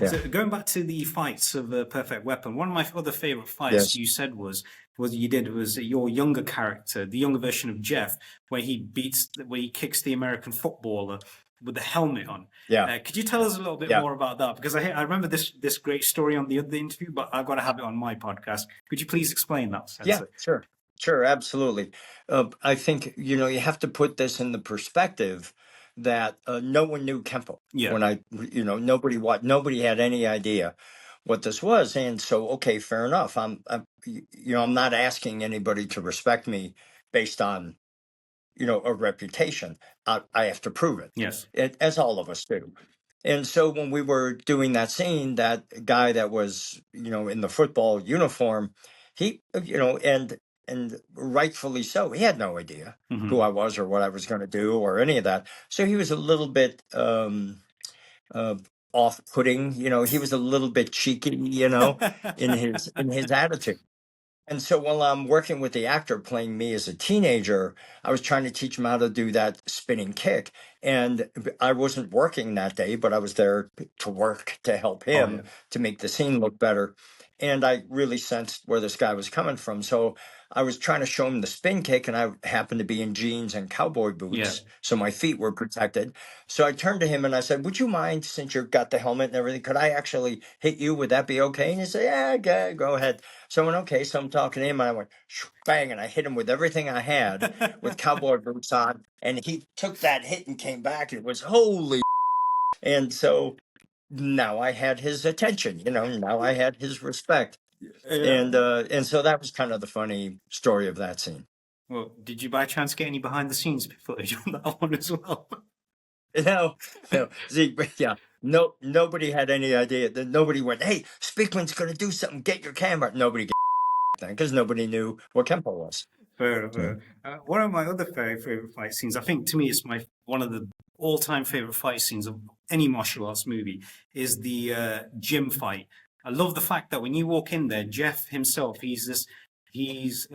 Yeah. So going back to the fights of Perfect Weapon, one of my other favorite fights Yes. you said was your younger character, the younger version of Jeff, where he kicks the American footballer with the helmet on. Yeah. Could you tell us a little bit Yeah. more about that? Because I remember this great story on the other interview, but I've got to have it on my podcast. Could you please explain that, Sensei? Yeah, sure, absolutely. I think, you have to put this in the perspective that no one knew Kenpo. Yeah. When nobody had any idea what this was. And so, okay, fair enough. I'm not asking anybody to respect me based on, a reputation. I have to prove it. Yes. As all of us do. And so when we were doing that scene, that guy that was, in the football uniform, he, and rightfully so, he had no idea who I was or what I was going to do or any of that. So he was a little bit off-putting. He was a little bit cheeky, in his attitude. And so while I'm working with the actor playing me as a teenager, I was trying to teach him how to do that spinning kick. And I wasn't working that day, but I was there to work to help him to make the scene look better. And I really sensed where this guy was coming from. So I was trying to show him the spin kick, and I happened to be in jeans and cowboy boots. Yeah. So my feet were protected. So I turned to him and I said, "Would you mind, since you've got the helmet and everything, could I actually hit you? Would that be okay?" And he said, "Yeah, okay, go ahead." So I went, okay. So I'm talking to him, and I went, bang, and I hit him with everything I had with cowboy boots on. And he took that hit and came back. It was holy. And so now I had his attention, now I had his respect. Yeah. And so that was kind of the funny story of that scene. Well, did you by chance get any behind the scenes footage on that one as well? No. See, yeah. No, nobody had any idea. Nobody went, "Hey, Speakman's going to do something. Get your camera." Nobody then, because nobody knew what Kenpo was. Fair. One of my other favorite fight scenes, I think to me it's one of the all-time favorite fight scenes of any martial arts movie, is the gym fight. I love the fact that when you walk in there, Jeff himself, he's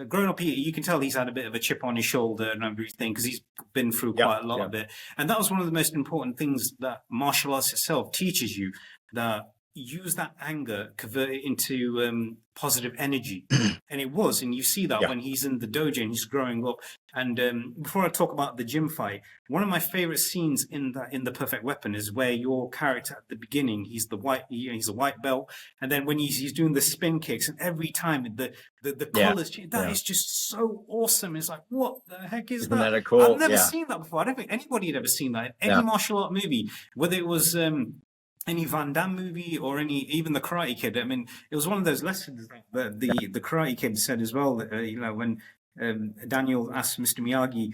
grown up. You can tell he's had a bit of a chip on his shoulder and everything because he's been through quite a lot of it. And that was one of the most important things that martial arts itself teaches you, that use that anger, convert it into positive energy. And it was, and you see that when he's in the dojo and he's growing up. And before I talk about the gym fight, one of my favorite scenes in the Perfect Weapon is where your character at the beginning, he's a white belt, and then when he's doing the spin kicks, and every time the colors change, that is just so awesome. It's like, what the heck is Isn't that? that cool? I've never seen that before. I don't think anybody had ever seen that in any martial art movie, whether it was any Van Damme movie or even the Karate Kid. I mean, it was one of those lessons that the Karate Kid said as well. That, when Daniel asked Mr. Miyagi,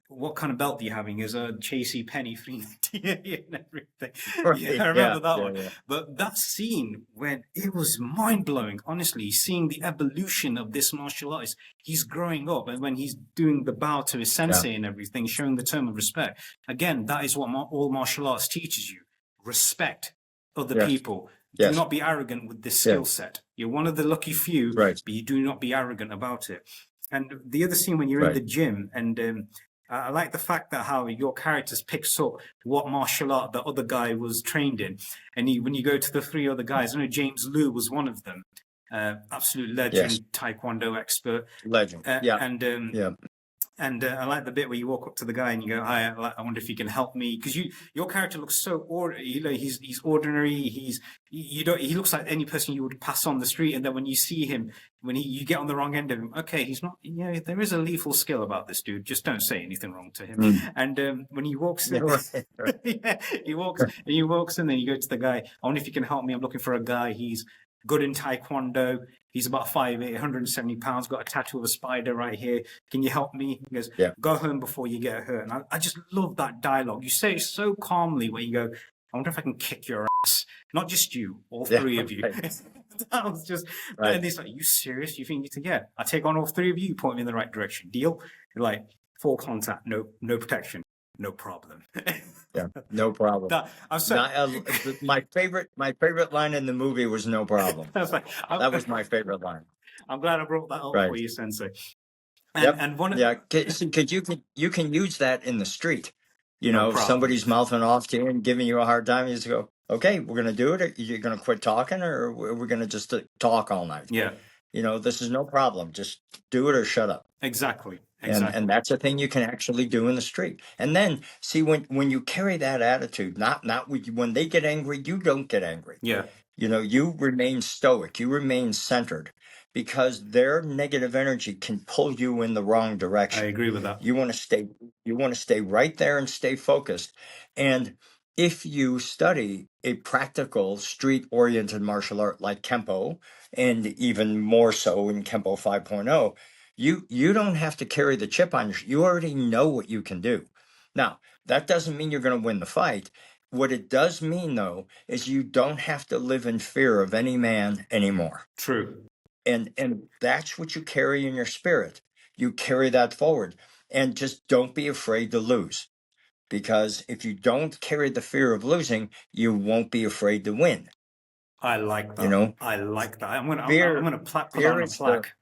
what kind of belt are you having? Is a Chasey Penny 390 and everything. Right. Yeah, I remember that one. Yeah. But that scene, when it was mind blowing, honestly, seeing the evolution of this martial artist, he's growing up, and when he's doing the bow to his sensei and everything, showing the term of respect. Again, that is what all martial arts teaches you. Respect other people. Do not be arrogant with this skill set. You're one of the lucky few, but you do not be arrogant about it. And the other scene when you're in the gym, and I like the fact that how your characters picks up what martial art the other guy was trained in. And when you go to the three other guys, I know James Liu was one of them. Absolute legend, Taekwondo expert. Legend. And I like the bit where you walk up to the guy and you go, "Hi, I wonder if you can help me," because your character looks so ordinary. He's ordinary. He looks like any person you would pass on the street. And then when you see him, you get on the wrong end of him, okay, he's not. There is a lethal skill about this dude. Just don't say anything wrong to him. And when he walks in, he walks in, then you go to the guy. "I wonder if you can help me. I'm looking for a guy. He's good in Taekwondo. He's about 5'8", 170 pounds, got a tattoo of a spider right here. Can you help me?" He goes, "Go home before you get hurt." And I just love that dialogue. You say it so calmly where you go, "I wonder if I can kick your ass." Not just you, all three of you. That was just, and he's like, "You serious? You think you can?" I take on all three of you, point me in the right direction. Deal? You're like, full contact, no protection. No problem. No problem. My favorite line in the movie was "no problem." That was my favorite line. I'm glad I brought that up for you, Sensei. And because you can use that in the street. If somebody's mouthing off to you and giving you a hard time, you just go, Okay, we're going to do it. Or you're going to quit talking, or we're going to just talk all night. Yeah, This is no problem. Just do it or shut up. exactly, And exactly. that's a thing you can actually do in the street. And then see, when you carry that attitude, not when they get angry, you don't get angry. Yeah, You remain stoic, you remain centered, because their negative energy can pull you in the wrong I direction. agree with that. You want to stay right there and stay focused. And if you study a practical street oriented martial art like Kenpo, and even more so in Kenpo 5.0, you don't have to carry the chip on you already know what you can do. Now, that doesn't mean you're going to win the fight. What it does mean, though, is you don't have to live in fear of any man anymore. True. And that's what you carry in your spirit. You carry that forward, and just don't be afraid to lose. Because if you don't carry the fear of losing, you won't be afraid to win. I like You that. know, I like that. I'm fear, gonna put that fear on a is the, plaque.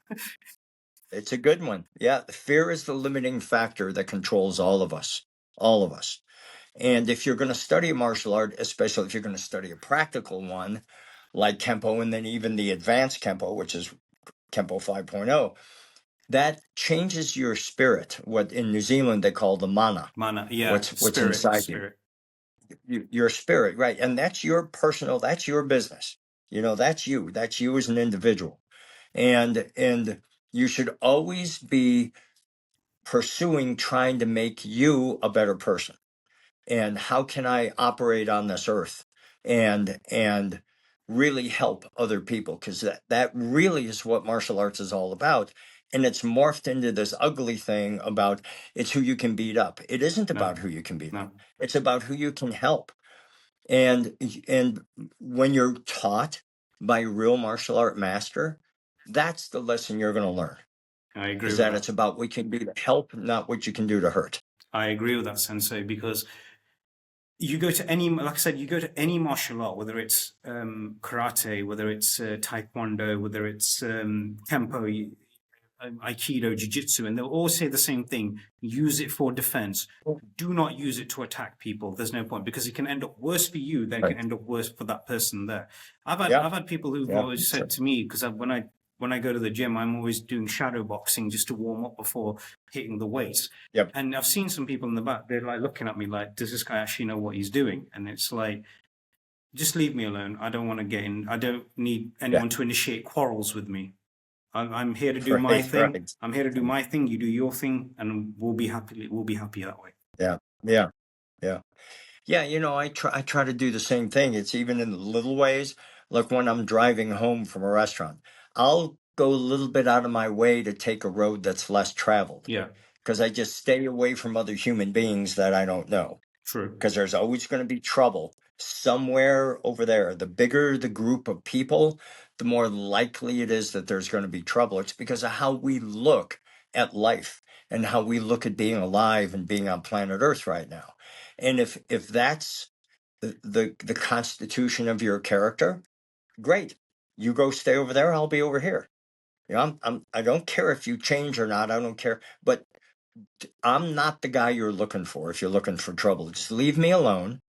it's a good one. Yeah. Fear is the limiting factor that controls all of us, all of us. And if you're going to study a martial art, especially if you're going to study a practical one like Kenpo, and then even the advanced Kenpo, which is Kenpo 5.0, that changes your spirit. What in New Zealand they call the mana. Mana, yeah, What's inside you. spirit. Your spirit, right? And that's your personal, that's your business. That's you as an individual. And you should always be pursuing trying to make you a better person. And how can I operate on this earth and really help other people? Because that really is what martial arts is all about. And it's morphed into this ugly thing about it's who you can beat up. It isn't No, about who you can beat no, up. It's about who you can help. And when you're taught by a real martial art master, that's the lesson you're going to learn. I agree Is with that that. it's about what you can do to help, not what you can do to hurt. I agree with that, Sensei, because you go to any, like I said, you go to any martial art, whether it's karate, whether it's taekwondo, whether it's kempo, aikido, jiu-jitsu, and they'll all say the same thing: use it for defense. Do not use it to attack people. There's no point, because it can end up worse for you than it can Right. end up worse for that person there. Yeah. I've had people who've Yeah. always said to me, because when I go to the gym, I'm always doing shadow boxing just to warm up before hitting the weights. Yep. And I've seen some people in the back, they're like looking at me like, does this guy actually know what he's doing? And it's like, just leave me alone. I don't want to get in. I don't need anyone to initiate quarrels with me. I'm here to do my Right. thing. Right. I'm here to do my thing. You do your thing, and we'll be happy. We'll be happy that way. Yeah. Yeah. Yeah. Yeah. I try to do the same thing. It's even in the little ways. Like when I'm driving home from a restaurant, I'll go a little bit out of my way to take a road that's less traveled Yeah, because I just stay away from other human beings that I don't know. true. Because there's always going to be trouble somewhere over there. The bigger the group of people, the more likely it is that there's going to be trouble. It's because of how we look at life and how we look at being alive and being on planet Earth right now. And if that's the constitution of your character, great. You go stay over there, I'll be over here. I don't care if you change or not. I don't care. But I'm not the guy you're looking for if you're looking for trouble. Just leave me alone.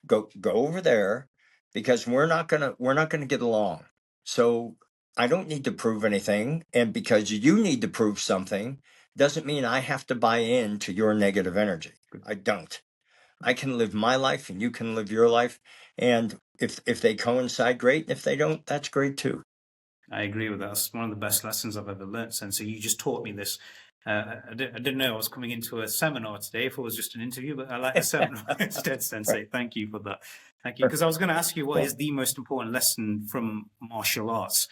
Go over there because we're not gonna get along. So I don't need to prove anything. And because you need to prove something doesn't mean I have to buy into your negative energy. I don't. I can live my life and you can live your life. And if they coincide, great. And if they don't, that's great too. I agree with that. That's one of the best lessons I've ever learned, Sensei. You just taught me this. I didn't know I was coming into a seminar today. If it was just an interview, but I like the seminar instead, Sensei. Thank you for that. Thank you. Because I was going to ask you what Cool. is the most important lesson from martial arts,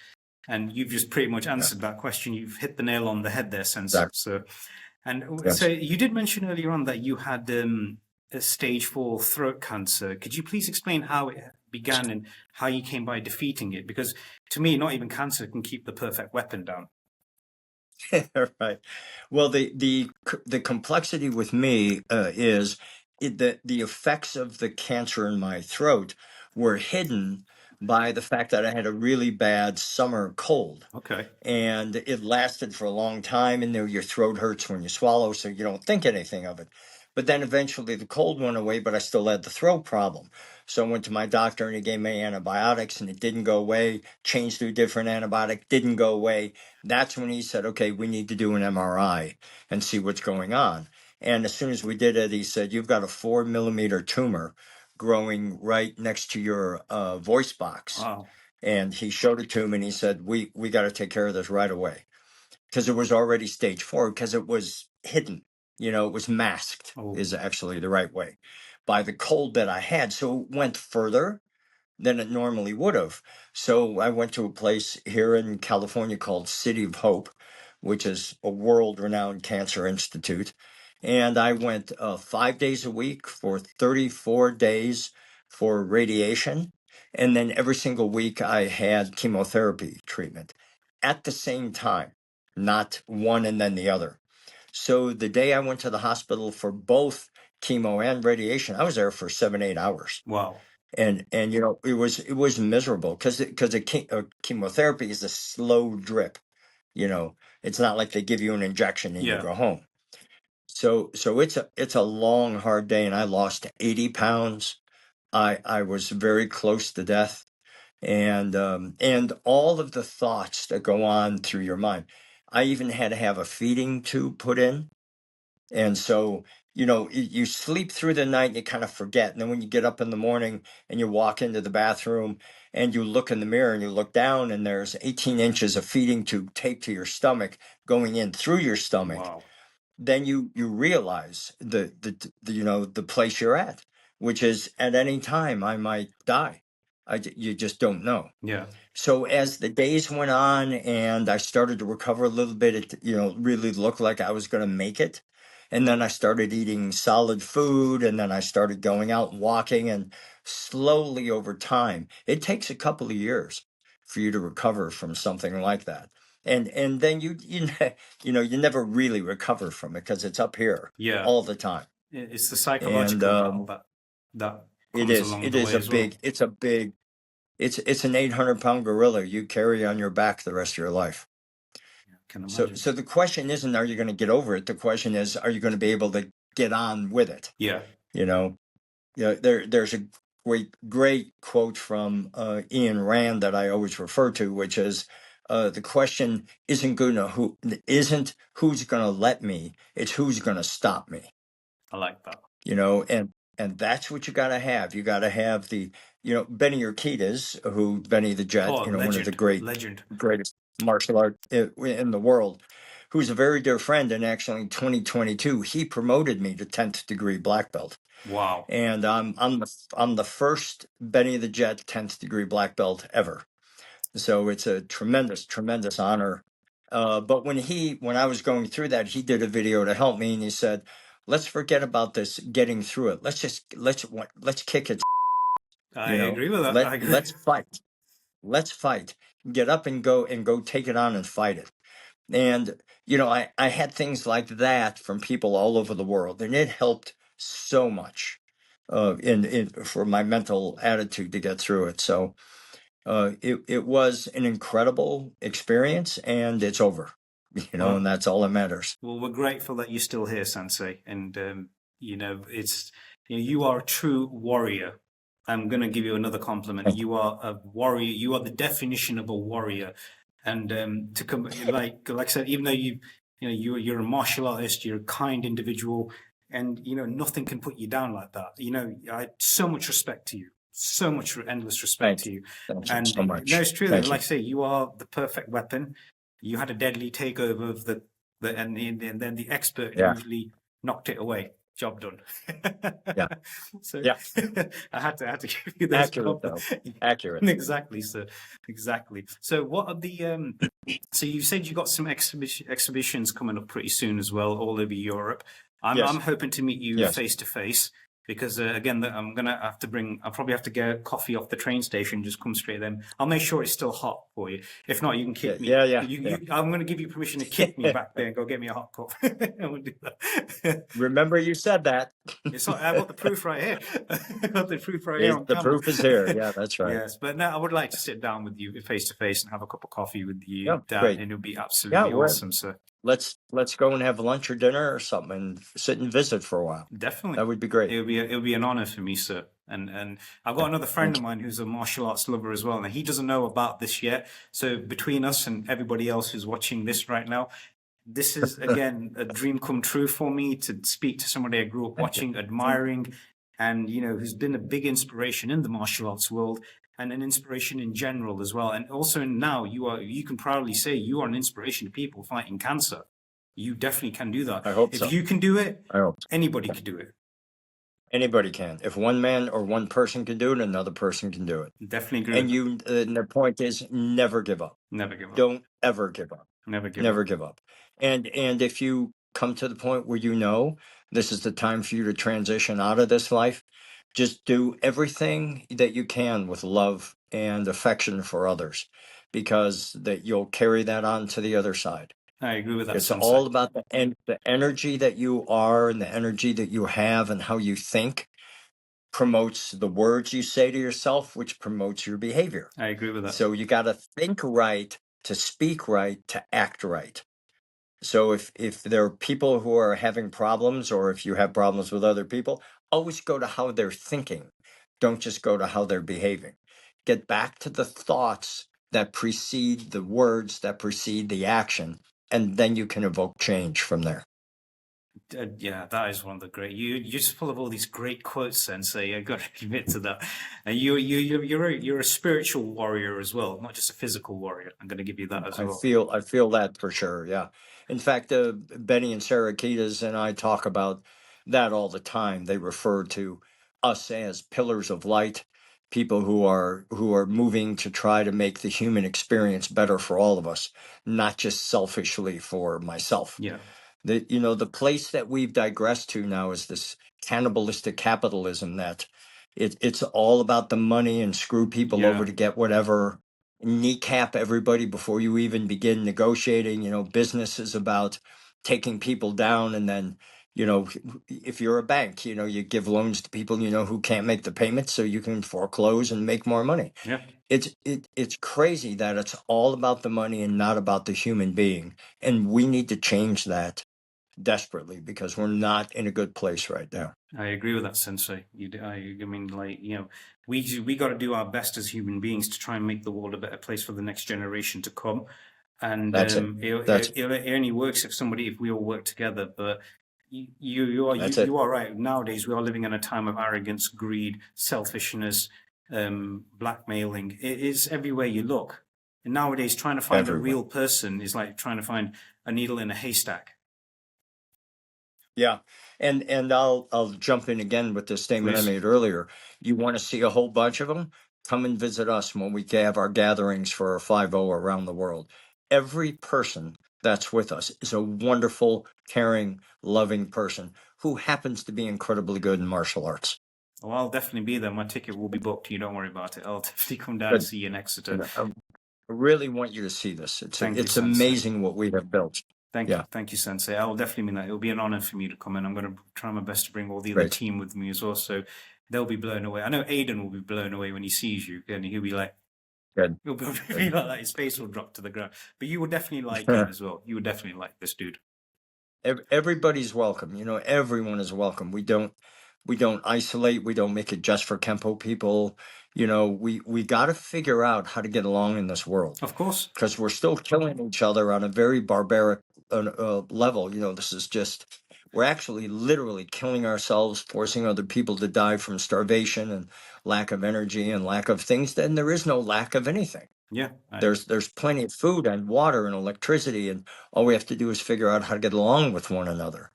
and you've just pretty much answered that question. You've hit the nail on the head there, Sensei. Exactly. So Yes. you did mention earlier on that you had a stage 4 throat cancer. Could you please explain how it began and how you came by defeating it? Because to me, not even cancer can keep the perfect weapon down. Right. Well, the complexity with me is the effects of the cancer in my throat were hidden by the fact that I had a really bad summer cold, Okay. and it lasted for a long time. And your throat hurts when you swallow, so you don't think anything of it. But then eventually the cold went away, but I still had the throat problem. So I went to my doctor and he gave me antibiotics and it didn't go away. Changed to a different antibiotic, didn't go away. That's when he said, okay, we need to do an MRI and see what's going on. And as soon as we did it, he said, you've got a 4 millimeter tumor growing right next to your voice box. Wow. And he showed it to him and he said, we got to take care of this right away. Because it was already stage 4, because it was hidden, it was masked, is actually the right way, by the cold that I had. So it went further than it normally would have. So I went to a place here in California called City of Hope, which is a world-renowned cancer institute. And I went 5 days a week for 34 days for radiation. And then every single week I had chemotherapy treatment at the same time, not one and then the other. So the day I went to the hospital for both chemo and radiation, I was there for 7-8 hours. Wow. And it was miserable because chemotherapy is a slow drip. It's not like they give you an injection and you go home. So it's a long, hard day, and I lost 80 pounds. I was very close to death, and all of the thoughts that go on through your mind. I even had to have a feeding tube put in, and so you sleep through the night and you kind of forget, and then when you get up in the morning and you walk into the bathroom and you look in the mirror and you look down and there's 18 inches of feeding tube taped to your stomach going in through your stomach. Wow. Then you realize the place you're at, which is at any time I might die. You just don't know. Yeah. So as the days went on and I started to recover a little bit, it really looked like I was going to make it. And then I started eating solid food, and then I started going out and walking, and slowly over time, it takes a couple of years for you to recover from something like that. And then you never really recover from it because it's up here all the time. It's the And psychological battle that comes along it the is way as well. it's an 800-pound gorilla you carry on your back the rest of your life. I can So imagine. the question isn't, are you going to get over it? The question is, are you going to be able to get on with it? Yeah. There's a great quote from Ian Rand that I always refer to, which is, the question isn't who's going to let me, it's who's going to stop me. I like that. And that's what you got to have. You got to have Benny Urquidez, Benny the Jet, Legend. one of the Legend. greatest martial art in the world, who's a very dear friend. And actually in 2022, he promoted me to 10th degree black belt. Wow. And I'm the first Benny the Jet 10th degree black belt ever. So it's a tremendous, tremendous honor. But when I was going through that, he did a video to help me, and he said, let's forget about this getting through it. Let's kick it. I agree with that. I agree. Let's fight. Let's fight. Get up and go take it on and fight it. And I had things like that from people all over the world, and it helped so much for my mental attitude to get through it. So it was an incredible experience, and it's over. And that's all that matters. Well, we're grateful that you're still here, Sensei, and it's you are a true warrior. I'm going to give you another compliment. You are a warrior. You are the definition of a warrior. And to come, like I said, even though you're a martial artist, you're a kind individual, and nothing can put you down like that. I had so much respect to you, so much endless respect to you. Thank you so much. No, it's true. That, like I say, you are the perfect weapon. You had a deadly takeover of and then the expert usually knocked it away. Job done. Yeah. So I had to give you this. Accurate, though. Accurate. Exactly, sir. Exactly. So what are the so you said you got some exhibitions coming up pretty soon as well, all over Europe. I'm hoping to meet you face to face, because again, I'm gonna have to I'll probably have to get coffee off the train station, just come straight then. I'll make sure it's still hot for you. If not, you can kick me. Yeah. I'm going to give you permission to kick me back there and go get me a hot cup. I will do that. Remember you said that. It's not, I've got the proof right here. I've got the proof right here on The camera. proof is here. Yeah, that's right. Yes, but no, I would like to sit down with you face to face and have a cup of coffee with you, Yeah, Dan, great. and it would be absolutely awesome, sir. Let's go and have lunch or dinner or something and sit and visit for a while. Definitely, that would be great. It would be an honor for me, sir. And I've got another friend of mine who's a martial arts lover as well. Now he doesn't know about this yet. So between us and everybody else who's watching this right now, this is again a dream come true for me to speak to somebody I grew up watching, admiring, and who's been a big inspiration in the martial arts world and an inspiration in general as well. And also now you can proudly say you are an inspiration to people fighting cancer. You definitely can do that. I hope so. If you can do it, I hope so. anybody can do it. Anybody can. If one man or one person can do it, another person can do it. Definitely agree. And the point is, never give up. Never give up. Don't ever give up. Never give up. And if you come to the point where this is the time for you to transition out of this life, just do everything that you can with love and affection for others, because that you'll carry that on to the other side. I agree with that. It's all about the energy that you are and the energy that you have, and how you think promotes the words you say to yourself, which promotes your behavior. I agree with that. So you got to think right, to speak right, to act right. So if there are people who are having problems, or if you have problems with other people, always go to how they're thinking. Don't just go to how they're behaving. Get back to the thoughts that precede the words, that precede the action, and then you can evoke change from there. Yeah, that is one of the great. You're just full of all these great quotes, Sensei. I got to admit to that. And you're a spiritual warrior as well, not just a physical warrior. I'm going to give you that as well. I feel that for sure. Yeah. In fact, Benny and Sarah Kitas and I talk about that all the time. They refer to us as pillars of light, people who are moving to try to make the human experience better for all of us, not just selfishly for myself. Yeah. The place that we've digressed to now is this cannibalistic capitalism that it's all about the money and screw people over to get whatever, kneecap everybody before you even begin negotiating. Business is about taking people down, and then if you're a bank, you give loans to people who can't make the payments, so you can foreclose and make more money. Yeah. It's crazy that it's all about the money and not about the human being, and we need to change that desperately, because we're not in a good place right now. I agree with that, Sensei. We got to do our best as human beings to try and make the world a better place for the next generation to come. And it only works if we all work together. But you are right. Nowadays, we are living in a time of arrogance, greed, selfishness, blackmailing. It is everywhere you look. And nowadays, trying to find a real person is like trying to find a needle in a haystack. Yeah. And I'll jump in again with the statement I made earlier. You want to see a whole bunch of them? Come and visit us when we have our gatherings for our 5-0 around the world. Every person that's with us is a wonderful, caring, loving person who happens to be incredibly good in martial arts. Well, I'll definitely be there. My ticket will be booked. You don't worry about it. I'll definitely come down and see you in Exeter. I really want you to see this. It's amazing what we have built. Thank you, Sensei. I will definitely mean that. It'll be an honor for me to come in. I'm going to try my best to bring all the other team with me as well, so they'll be blown away. I know Aiden will be blown away when he sees you, and he'll be like, good. He'll be like that. His face will drop to the ground. But you will definitely like him as well. You would definitely like this dude. Everybody's welcome. Everyone is welcome. We don't isolate. We don't make it just for Kenpo people. We got to figure out how to get along in this world. Of course. Because we're still killing each other on a very barbaric level. This is just, we're actually literally killing ourselves, forcing other people to die from starvation and lack of energy and lack of things. Then there is no lack of anything. Yeah. There's plenty of food and water and electricity, and all we have to do is figure out how to get along with one another,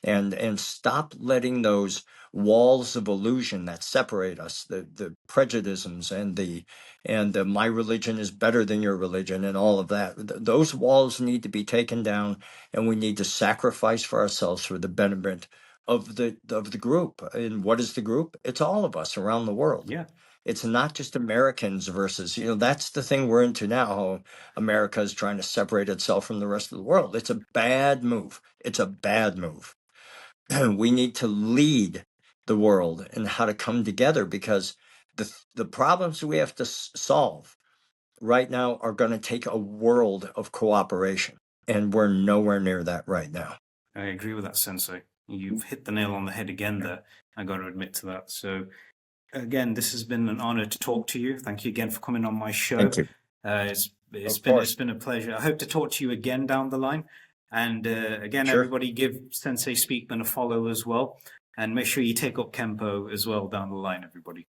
and stop letting those walls of illusion that separate us, the prejudices and the my religion is better than your religion and all of that. Those walls need to be taken down, and we need to sacrifice for ourselves for the benefit of the group. And what is the group? It's all of us around the world. Yeah. It's not just Americans versus, that's the thing we're into now. How America is trying to separate itself from the rest of the world. It's a bad move. It's a bad move. We need to lead the world in how to come together, because the problems we have to solve right now are going to take a world of cooperation, and we're nowhere near that right now. I agree with that, Sensei. You've hit the nail on the head again there. I got to admit to that. So, again, this has been an honor to talk to you. Thank you again for coming on my show. Thank you. It's been a pleasure. I hope to talk to you again down the line. And again, Sure. Everybody give Sensei Speakman a follow as well. And make sure you take up Kenpo as well down the line, everybody.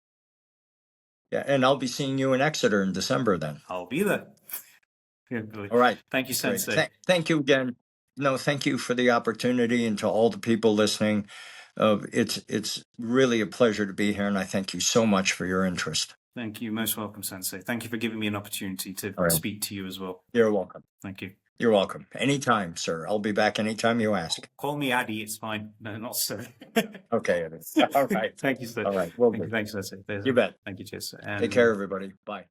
Yeah, and I'll be seeing you in Exeter in December then. I'll be there. All right. Thank you, Sensei. Thank you again. No, thank you for the opportunity, and to all the people listening. It's really a pleasure to be here, and I thank you so much for your interest. Thank you. Most welcome, Sensei. Thank you for giving me an opportunity to speak to you as well. You're welcome. Thank you. You're welcome. Anytime, sir. I'll be back anytime you ask. Call me Addy. It's fine. No, not sir. Okay, Eddie. All right. Thank you, sir. All right. Thank you, Sensei. You bet. Thank you, cheers. Take care, everybody. Bye.